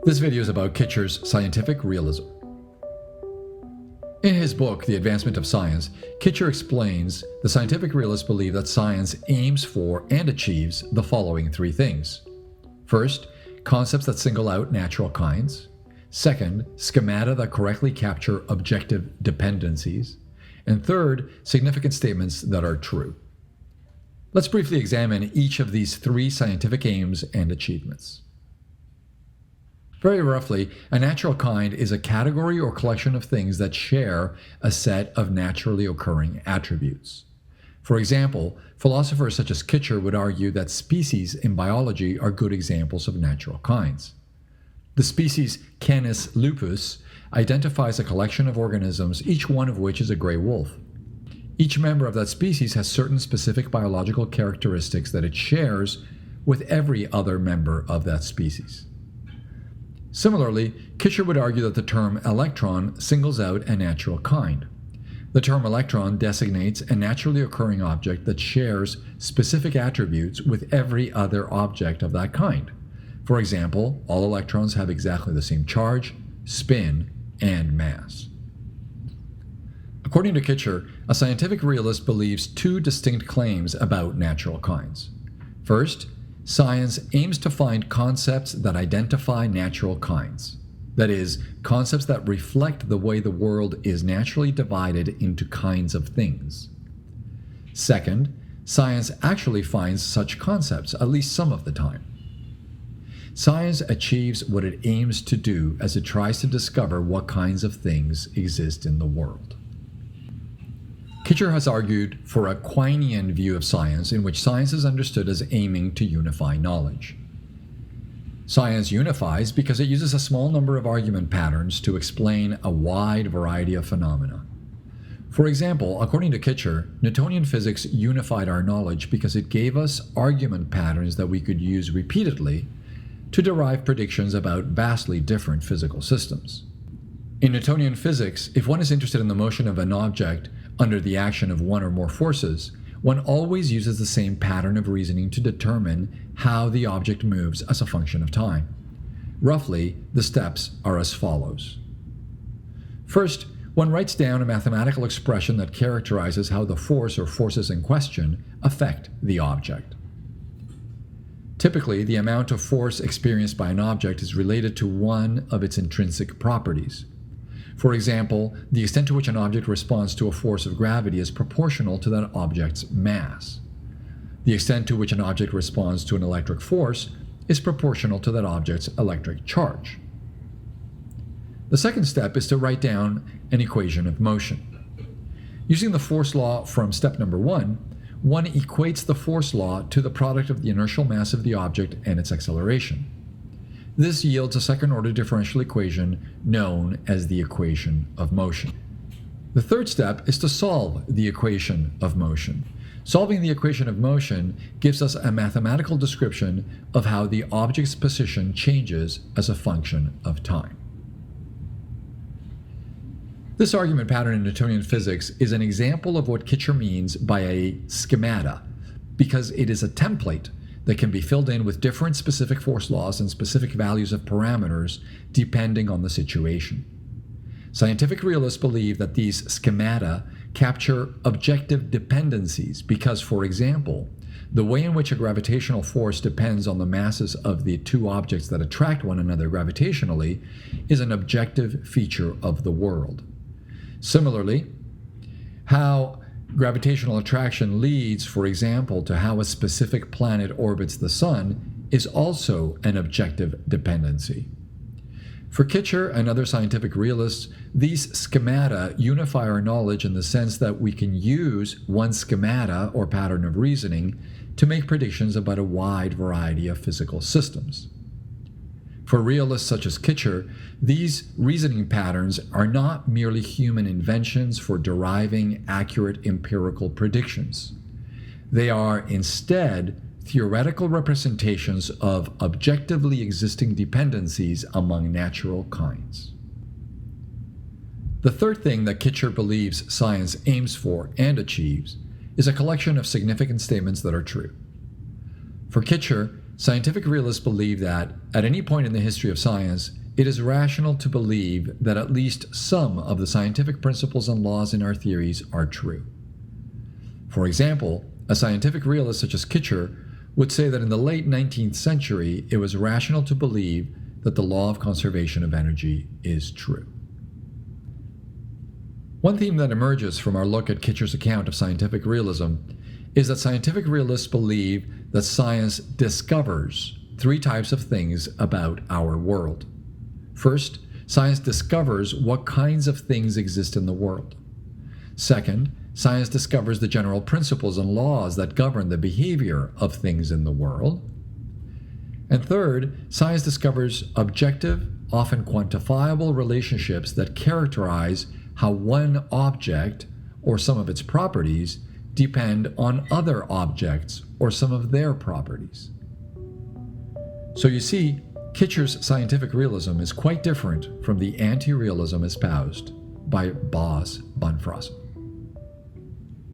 This video is about Kitcher's scientific realism. In his book, The Advancement of Science, Kitcher explains the scientific realists believe that science aims for and achieves the following three things. First, concepts that single out natural kinds. Second, schemata that correctly capture objective dependencies. And third, significant statements that are true. Let's briefly examine each of these three scientific aims and achievements. Very roughly, a natural kind is a category or collection of things that share a set of naturally occurring attributes. For example, philosophers such as Kitcher would argue that species in biology are good examples of natural kinds. The species Canis lupus identifies a collection of organisms, each one of which is a gray wolf. Each member of that species has certain specific biological characteristics that it shares with every other member of that species. Similarly, Kitcher would argue that the term electron singles out a natural kind. The term electron designates a naturally occurring object that shares specific attributes with every other object of that kind. For example, all electrons have exactly the same charge, spin, and mass. According to Kitcher, a scientific realist believes two distinct claims about natural kinds. First, science aims to find concepts that identify natural kinds. That is, concepts that reflect the way the world is naturally divided into kinds of things. Second, science actually finds such concepts, at least some of the time. Science achieves what it aims to do as it tries to discover what kinds of things exist in the world. Kitcher has argued for a Quinean view of science in which science is understood as aiming to unify knowledge. Science unifies because it uses a small number of argument patterns to explain a wide variety of phenomena. For example, according to Kitcher, Newtonian physics unified our knowledge because it gave us argument patterns that we could use repeatedly to derive predictions about vastly different physical systems. In Newtonian physics, if one is interested in the motion of an object under the action of one or more forces, one always uses the same pattern of reasoning to determine how the object moves as a function of time. Roughly, the steps are as follows. First, one writes down a mathematical expression that characterizes how the force or forces in question affect the object. Typically, the amount of force experienced by an object is related to one of its intrinsic properties. For example, the extent to which an object responds to a force of gravity is proportional to that object's mass. The extent to which an object responds to an electric force is proportional to that object's electric charge. The second step is to write down an equation of motion. Using the force law from step number one equates the force law to the product of the inertial mass of the object and its acceleration. This yields a second-order differential equation known as the equation of motion. The third step is to solve the equation of motion. Solving the equation of motion gives us a mathematical description of how the object's position changes as a function of time. This argument pattern in Newtonian physics is an example of what Kitcher means by a schemata, because it is a template that can be filled in with different specific force laws and specific values of parameters depending on the situation. Scientific realists believe that these schemata capture objective dependencies because, for example, the way in which a gravitational force depends on the masses of the two objects that attract one another gravitationally is an objective feature of the world. Similarly, how gravitational attraction leads, for example, to how a specific planet orbits the sun is also an objective dependency. For Kitcher and other scientific realists, these schemata unify our knowledge in the sense that we can use one schemata or pattern of reasoning to make predictions about a wide variety of physical systems. For realists such as Kitcher, these reasoning patterns are not merely human inventions for deriving accurate empirical predictions. They are instead theoretical representations of objectively existing dependencies among natural kinds. The third thing that Kitcher believes science aims for and achieves is a collection of significant statements that are true. For Kitcher, Scientific realists believe that, at any point in the history of science, it is rational to believe that at least some of the scientific principles and laws in our theories are true. For example, a scientific realist such as Kitcher would say that in the late 19th century, it was rational to believe that the law of conservation of energy is true. One theme that emerges from our look at Kitcher's account of scientific realism is that scientific realists believe that science discovers three types of things about our world. First, science discovers what kinds of things exist in the world. Second, science discovers the general principles and laws that govern the behavior of things in the world. And third, science discovers objective, often quantifiable relationships that characterize how one object or some of its properties depend on other objects or some of their properties. So you see, Kitcher's scientific realism is quite different from the anti-realism espoused by Bas van Fraassen.